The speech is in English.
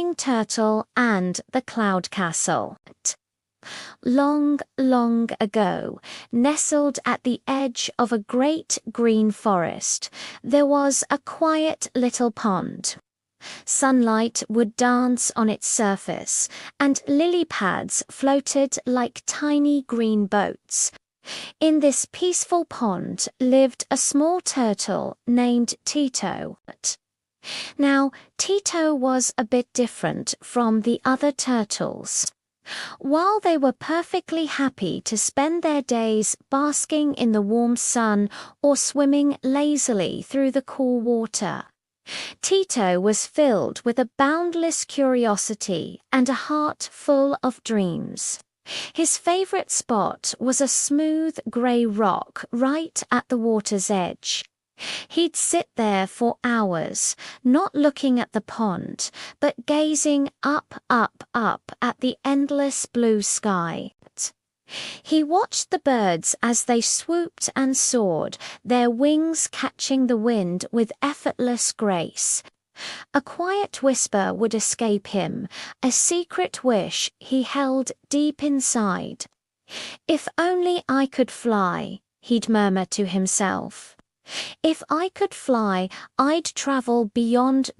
Singing Turtle and the Cloud Castle. Long, long ago, nestled at the edge of a great green forest, there was a quiet little pond. Sunlight would dance on its surface, and lily pads floated like tiny green boats. In this peaceful pond lived a small turtle named Tito. Now, Tito was a bit different from the other turtles. While they were perfectly happy to spend their days basking in the warm sun or swimming lazily through the cool water, Tito was filled with a boundless curiosity and a heart full of dreams. His favorite spot was a smooth grey rock right at the water's edge. He'd sit there for hours, not looking at the pond, but gazing up, up, up at the endless blue sky. He watched the birds as they swooped and soared, their wings catching the wind with effortless grace. A quiet whisper would escape him, a secret wish he held deep inside. "If only I could fly," he'd murmur to himself. "If I could fly, I'd travel beyond